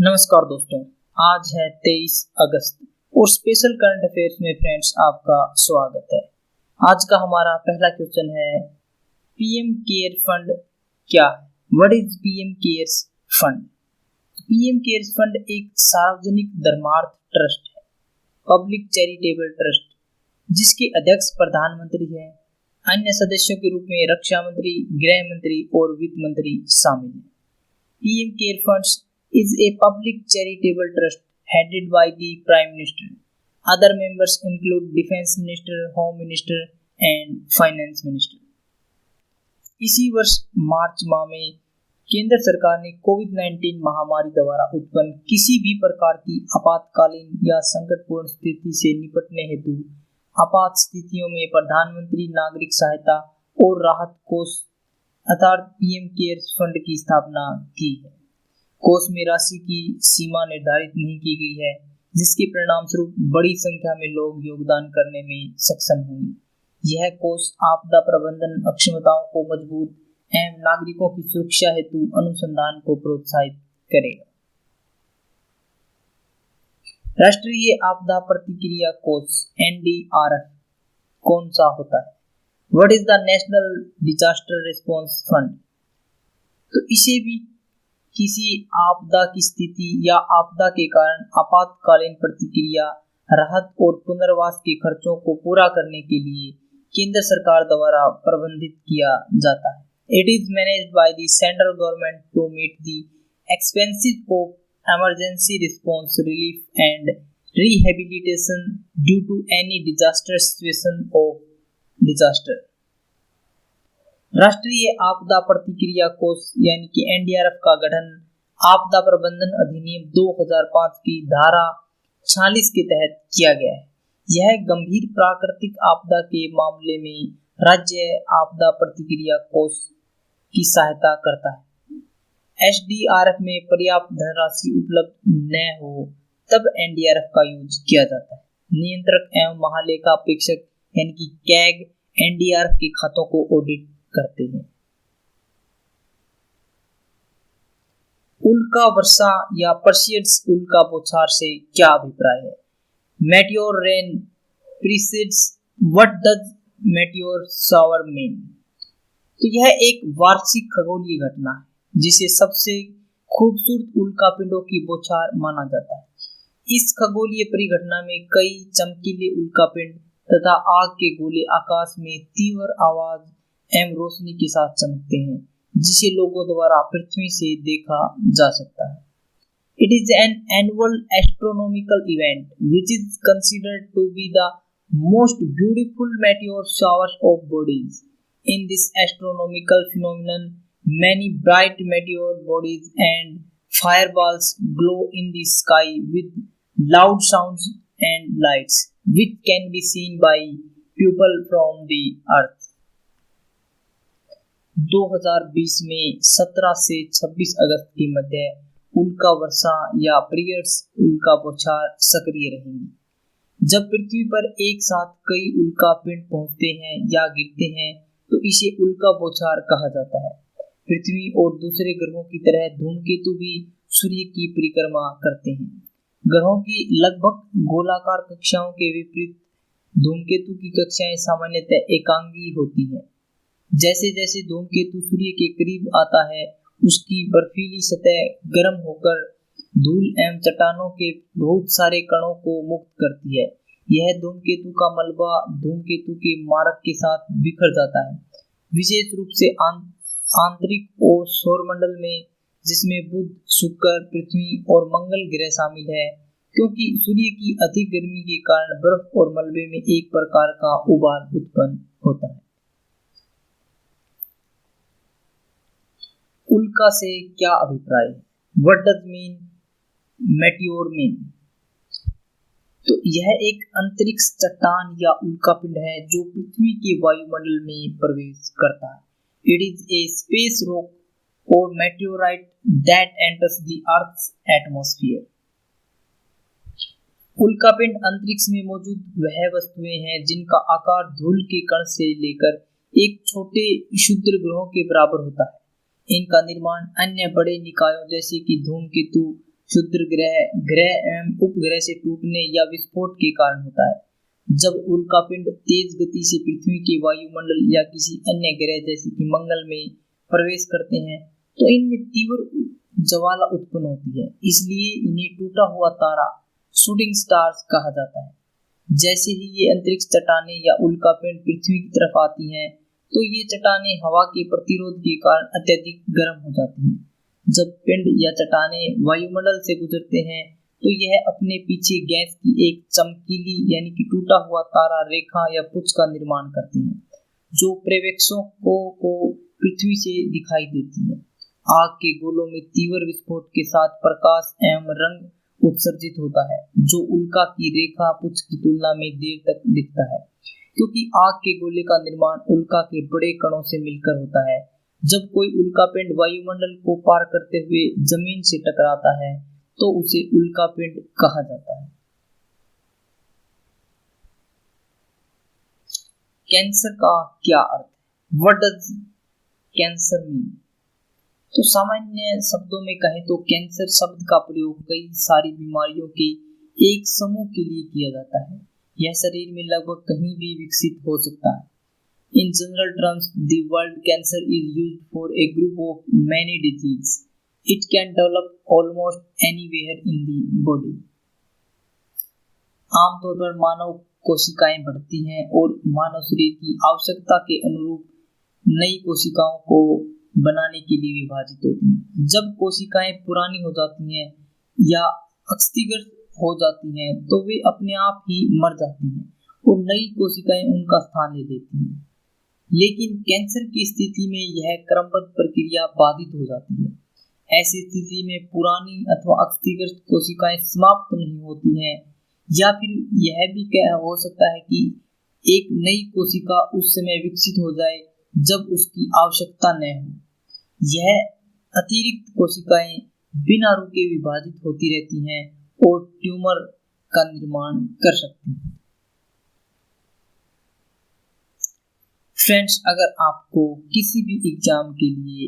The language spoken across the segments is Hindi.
नमस्कार दोस्तों। आज है 23 अगस्त और स्पेशल करंट अफेयर्स में फ्रेंड्स आपका स्वागत है। आज का हमारा पहला क्वेश्चन है, पीएम केयर फंड क्या है? What is PM cares fund? PM cares fund एक सार्वजनिक धर्मार्थ ट्रस्ट है, पब्लिक चैरिटेबल ट्रस्ट, जिसके अध्यक्ष प्रधानमंत्री हैं। अन्य सदस्यों के रूप में रक्षा मंत्री, गृह मंत्री और वित्त मंत्री शामिल हैं। PM care funds is a public charitable trust headed by the Prime Minister. Other members include Defense Minister, Home Minister and Finance Minister. इसी वर्ष मार्च माह में केंद्र सरकार ने कोविड-19 महामारी द्वारा उत्पन्न किसी भी प्रकार की आपातकालीन या संकटपूर्ण स्थिति से निपटने हेतु आपात स्थितियों में प्रधानमंत्री नागरिक सहायता और राहत कोष अर्थात पीएम केयर्स फंड की स्थापना की है। कोष में राशि की सीमा निर्धारित नहीं की गई है, जिसके परिणाम स्वरूप बड़ी संख्या में लोग योगदान करने में सक्षम होंगे। यह कोष आपदा प्रबंधन अक्षमताओं को मजबूत एवं नागरिकों की सुरक्षा हेतु अनुसंधान को प्रोत्साहित करेगा। राष्ट्रीय आपदा प्रतिक्रिया कोष NDRF कौन सा होता है? What is the national disaster response fund? तो इसे भी किसी आपदा की स्थिति या आपदा के कारण आपातकालीन प्रतिक्रिया, राहत और पुनर्वास के खर्चों को पूरा करने के लिए केंद्र सरकार द्वारा प्रबंधित किया जाता है। It is managed by the central government to meet the expenses of emergency response, relief and rehabilitation due to any disaster situation of disaster. राष्ट्रीय आपदा प्रतिक्रिया कोष यानी कि NDRF का गठन आपदा प्रबंधन अधिनियम 2005 की धारा 46 के तहत किया गया है। यह गंभीर प्राकृतिक आपदा के मामले में राज्य आपदा प्रतिक्रिया कोष की सहायता करता है। SDRF में पर्याप्त धनराशि उपलब्ध न हो तब NDRF का यूज किया जाता है। नियंत्रक एवं महालेखा परीक्षक यानी कि कैग NDRF के खातों को ऑडिट करते हैं। उल्का वर्षा या परसियड्स उल्का बौछार से क्या अभिप्राय है? Meteor rain precedes what does meteor shower mean? तो यह एक वार्षिक खगोलीय घटना है जिसे सबसे खूबसूरत उल्कापिंडों की बौछार माना जाता है। इस खगोलीय परिघटना में कई चमकीले उल्कापिंड तथा आग के गोले आकाश में तीव्र आवाज एवं रोशनी के साथ चमकते हैं, जिसे लोगों द्वारा पृथ्वी से देखा जा सकता है। It is an annual astronomical event which is considered to be the most beautiful meteor showers of bodies. In this astronomical phenomenon, many bright meteor bodies and fireballs glow in the sky with loud sounds and lights, which can be seen by people from the earth. 2020 में 17 से 26 अगस्त के मध्य उल्का वर्षा या पीरियड्स उल्का बौछार सक्रिय रहेंगी। जब पृथ्वी पर एक साथ कई उल्का पिंड पहुंचते हैं या गिरते हैं तो इसे उल्का बौछार कहा जाता है। पृथ्वी और दूसरे ग्रहों की तरह धूमकेतु भी सूर्य की परिक्रमा करते हैं। ग्रहों की लगभग गोलाकार कक्षाओं के विपरीत धूमकेतु की कक्षाएं सामान्यतः एकांगी होती हैं। जैसे जैसे धूमकेतु सूर्य के करीब आता है, उसकी बर्फीली सतह गर्म होकर धूल एवं चट्टानों के बहुत सारे कणों को मुक्त करती है। यह धूमकेतु का मलबा धूमकेतु के मार्ग के साथ बिखर जाता है, विशेष रूप से आंतरिक और सौरमंडल में, जिसमें बुध, शुक्र, पृथ्वी और मंगल ग्रह शामिल है, क्योंकि सूर्य की अधिक गर्मी के कारण बर्फ और मलबे में एक प्रकार का उबाल उत्पन्न होता है। उल्का से क्या अभिप्राय है? What does mean meteor mean? तो यह एक अंतरिक्ष चट्टान या उल्कापिंड है जो पृथ्वी के वायुमंडल में प्रवेश करता है। It is a space rock और meteorite that enters the earth's atmosphere. उल्कापिंड अंतरिक्ष में मौजूद वह वस्तुएं हैं जिनका आकार धूल के कण से लेकर एक छोटे क्षुद्र ग्रहों के बराबर होता है। इनका निर्माण अन्य बड़े निकायों जैसे कि धूमकेतु, क्षुद्र ग्रह, ग्रह एवं उपग्रह से टूटने या विस्फोट के कारण होता है। जब उल्कापिंड तेज गति से पृथ्वी के वायुमंडल या किसी अन्य ग्रह जैसे कि मंगल में प्रवेश करते हैं तो इनमें तीव्र ज्वाला उत्पन्न होती है, इसलिए इन्हें टूटा हुआ तारा शूटिंग स्टार्स कहा जाता है। जैसे ही ये अंतरिक्ष चट्टानें या उल्कापिंड पृथ्वी की तरफ आती हैं तो ये चट्टानें हवा के प्रतिरोध के कारण अत्यधिक गर्म हो जाती हैं। जब पिंड या चट्टानें वायुमंडल से गुजरते हैं तो यह अपने पीछे गैस की एक चमकीली यानी कि टूटा हुआ तारा रेखा या पुंज का निर्माण करती हैं, जो पर्यवेक्षकों को पृथ्वी से दिखाई देती है। आग के गोलों में तीव्र विस्फोट के साथ प्रकाश एवं रंग उत्सर्जित होता है, जो उल्का की रेखा पुंज की तुलना में देर तक दिखता है, क्योंकि आग के गोले का निर्माण उल्का के बड़े कणों से मिलकर होता है। जब कोई उल्कापिंड वायुमंडल को पार करते हुए जमीन से टकराता है तो उसे उल्कापिंड कहा जाता है। कैंसर का क्या अर्थ है? What does cancer mean? तो सामान्य शब्दों में कहें तो कैंसर शब्द का प्रयोग कई सारी बीमारियों के एक समूह के लिए किया जाता है। यह शरीर में लगभग कहीं भी विकसित हो सकता है। In general terms, the word cancer is used for a group of many diseases. It can develop almost anywhere in the body. आमतौर पर मानव कोशिकाएं बढ़ती हैं और मानव शरीर की आवश्यकता के अनुरूप नई कोशिकाओं को बनाने के लिए विभाजित होती हैं। जब कोशिकाएं पुरानी हो जाती हैं या क्षतिग्रस्त हो जाती हैं तो वे अपने आप ही मर जाती हैं और नई कोशिकाएं उनका स्थान ले लेती हैं। लेकिन कैंसर की स्थिति में यह क्रमबद्ध प्रक्रिया बाधित हो जाती है। ऐसी स्थिति में पुरानी अथवा क्षतिग्रस्त कोशिकाएं समाप्त नहीं होती हैं, या फिर यह भी हो सकता है कि एक नई कोशिका उस समय विकसित हो जाए जब उसकी आवश्यकता न हो। यह अतिरिक्त कोशिकाएं बिना रुके विभाजित होती रहती हैं और ट्यूमर का निर्माण कर सकती हैं। फ्रेंड्स, अगर आपको किसी भी एग्जाम के लिए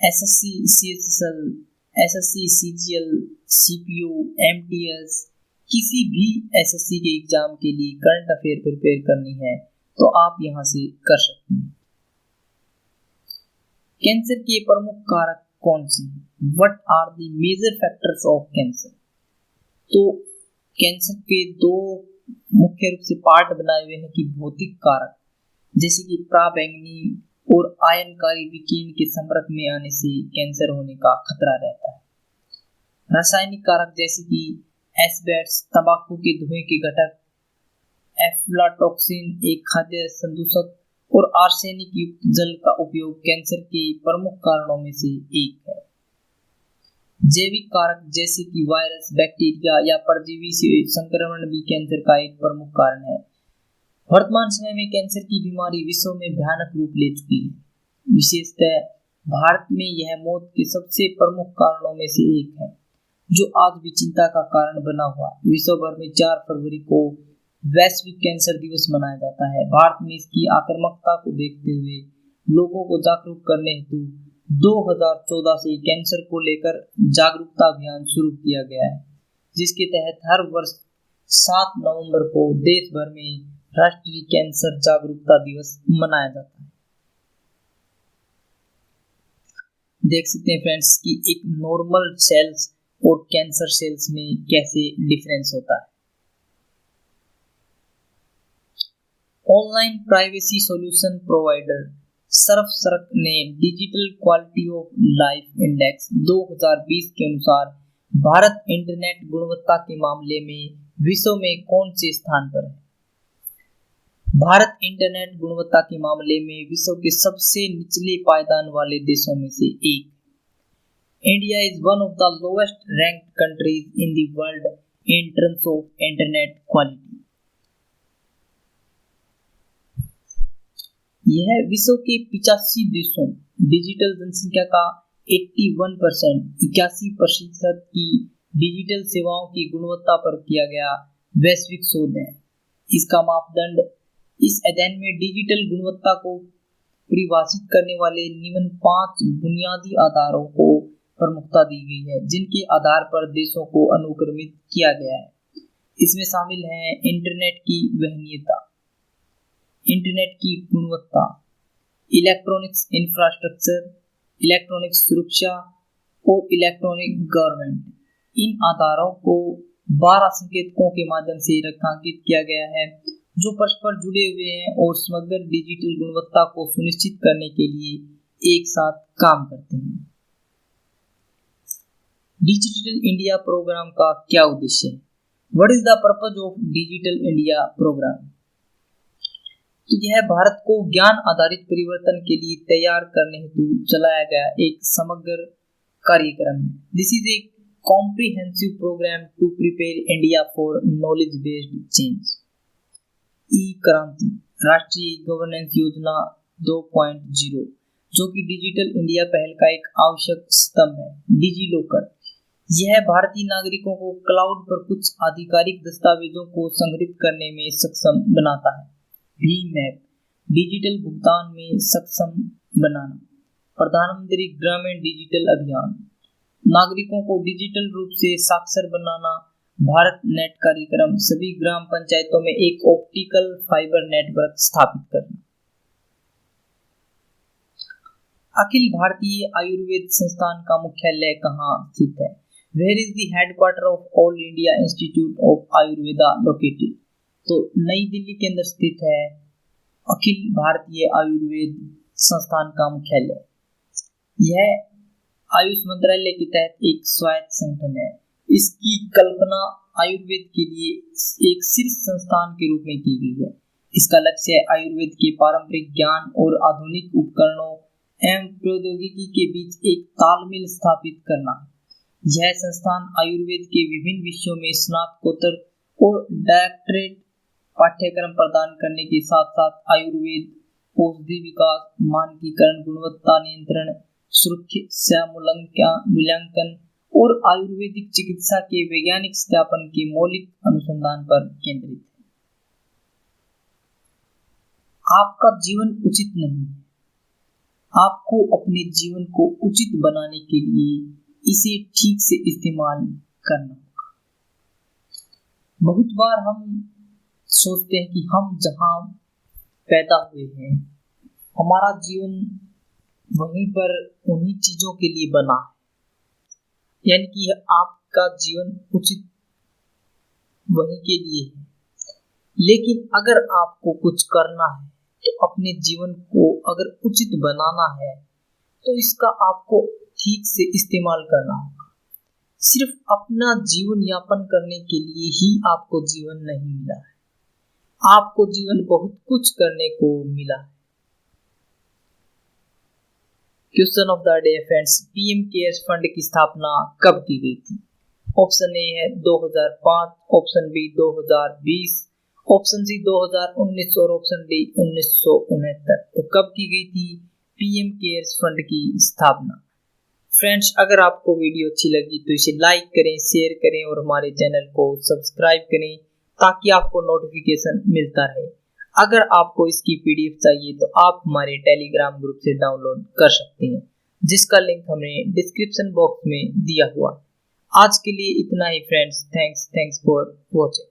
SSC, CHSL, SSC, CGL, CPO, MTS, किसी भी एसएससी के एग्जाम के लिए करंट अफेयर प्रिपेयर करनी है तो आप यहां से कर सकते हैं। कैंसर के प्रमुख कारक कौन से हैं? What are the major factors of cancer? तो कैंसर के दो मुख्य रूप से पार्ट बनाए हुए हैं कि भौतिक कारक जैसे कि पराबैंगनी और आयनकारी विकिरण के संपर्क में आने से कैंसर होने का खतरा रहता है। रासायनिक कारक जैसे कि एस्बेस्टस, तंबाकू के धुएं के घटक, एफ्लाटॉक्सिन एक खाद्य संदूषक और आर्सेनिक युक्त जल का उपयोग कैंसर के प्रमुख कारणों में से एक है। जैविक कारक जैसे कि वायरस, बैक्टीरिया या परजीवी से संक्रमण भी कैंसर का एक प्रमुख कारण है। वर्तमान समय में कैंसर की बीमारी विश्व में भयानक रूप ले चुकी है। विशेषतः भारत में यह मौत के सबसे प्रमुख कारणों में से एक है, जो आज भी चिंता का कारण बना हुआ है। विश्व भर में 4 फरवरी को वैश्विक कैंसर दिवस मनाया जाता है। भारत में इसकी आक्रामकता को देखते हुए लोगों को जागरूक करने हेतु 2014 से कैंसर को लेकर जागरूकता अभियान शुरू किया गया है, जिसके तहत हर वर्ष 7 नवंबर को देश भर में राष्ट्रीय कैंसर जागरूकता दिवस मनाया जाता है। देख सकते हैं फ्रेंड्स कि एक नॉर्मल सेल्स और कैंसर सेल्स में कैसे डिफरेंस होता है। ऑनलाइन प्राइवेसी सॉल्यूशन प्रोवाइडर सर्फसर्क ने digital quality of life index 2020 के अनुसार भारत इंटरनेट गुणवत्ता के मामले में विश्व में कौन से स्थान पर है? भारत इंटरनेट गुणवत्ता के मामले में विश्व के सबसे निचले पायदान वाले देशों में से एक। India is one of the lowest ranked countries in the world in terms of internet quality. यह विश्व के 85 देशों डिजिटल जनसंख्या का 81% की डिजिटल सेवाओं की गुणवत्ता पर किया गया वैश्विक शोध है। इसका मापदंड इस अध्ययन में डिजिटल गुणवत्ता को परिभाषित करने वाले निम्न 5 बुनियादी आधारों को प्रमुखता दी गई है, जिनके आधार पर देशों को अनुक्रमित किया गया है। इसमें शामिल हैं इंटरनेट की वहनीयता, इंटरनेट की गुणवत्ता, इलेक्ट्रॉनिक्स इंफ्रास्ट्रक्चर, इलेक्ट्रॉनिक सुरक्षा और इलेक्ट्रॉनिक गवर्नमेंट। इन आधारों को 12 संकेतकों के माध्यम से रेखांकित किया गया है, जो परस्पर जुड़े हुए हैं और समग्र डिजिटल गुणवत्ता को सुनिश्चित करने के लिए एक साथ काम करते हैं। डिजिटल इंडिया प्रोग्राम का क्या उद्देश्य है? What is the purpose of digital India programme? तो यह भारत को ज्ञान आधारित परिवर्तन के लिए तैयार करने हेतु चलाया गया एक समग्र कार्यक्रम है। This is a comprehensive program to prepare India for knowledge based change. E Kranti राष्ट्रीय गवर्नेंस योजना 2.0, जो कि डिजिटल इंडिया पहल का एक आवश्यक स्तंभ है। डिजी लॉकर, यह भारतीय नागरिकों को क्लाउड पर कुछ आधिकारिक दस्तावेजों को संग्रहित करने में सक्षम बनाता है। भीम ऐप, डिजिटल भुगतान में सक्षम बनाना। प्रधानमंत्री ग्रामीण डिजिटल अभियान, नागरिकों को डिजिटल रूप से साक्षर बनाना। भारत नेट कार्यक्रम, सभी ग्राम पंचायतों में एक ऑप्टिकल फाइबर नेटवर्क स्थापित करना। अखिल भारतीय आयुर्वेद संस्थान का मुख्यालय कहाँ स्थित है? Where is the headquarter of All India Institute of Ayurveda located? तो नई दिल्ली के अंदर स्थित है अखिल भारतीय आयुर्वेद संस्थान का मुख्यालय। यह आयुष मंत्रालय के तहत एक स्वायत्त संगठन है। इसकी कल्पना आयुर्वेद के लिए एक शीर्ष संस्थान के रूप में की गई है। इसका लक्ष्य आयुर्वेद के पारंपरिक ज्ञान और आधुनिक उपकरणों एवं प्रौद्योगिकी के बीच एक तालमेल स्थापित करना है। यह संस्थान आयुर्वेद के विभिन्न विषयों में स्नातकोत्तर और डॉक्टरेट पाठ्यक्रम प्रदान करने के साथ साथ आयुर्वेद, औषधि विकास, मानकीकरण, गुणवत्ता नियंत्रण, सुरक्षा मूल्यांकन और आयुर्वेदिक चिकित्सा के वैज्ञानिक सत्यापन के मौलिक अनुसंधान पर केंद्रित है। आपका जीवन उचित नहीं है, आपको अपने जीवन को उचित बनाने के लिए इसे ठीक से इस्तेमाल करना होगा। बहुत बार हम सोचते हैं कि हम जहां पैदा हुए हैं, हमारा जीवन वहीं पर उन्हीं चीजों के लिए बना है, यानी कि आपका जीवन उचित वहीं के लिए है। लेकिन अगर आपको कुछ करना है तो अपने जीवन को अगर उचित बनाना है तो इसका आपको ठीक से इस्तेमाल करना होगा। सिर्फ अपना जीवन यापन करने के लिए ही आपको जीवन नहीं मिला है, आपको जीवन बहुत कुछ करने को मिला है। Question of the day friends, PM cares fund की स्थापना कब की गई थी? ऑप्शन ए है 2005, ऑप्शन बी 2020, ऑप्शन सी 2019 और ऑप्शन डी 1969। तो कब की गई थी पीएम केयर्स फंड की स्थापना? फ्रेंड्स, अगर आपको वीडियो अच्छी लगी तो इसे लाइक करें, शेयर करें और हमारे चैनल को सब्सक्राइब करें ताकि आपको नोटिफिकेशन मिलता रहे। अगर आपको इसकी पीडीएफ चाहिए तो आप हमारे टेलीग्राम ग्रुप से डाउनलोड कर सकते हैं, जिसका लिंक हमने डिस्क्रिप्शन बॉक्स में दिया हुआ है। आज के लिए इतना ही फ्रेंड्स, थैंक्स फॉर वॉचिंग।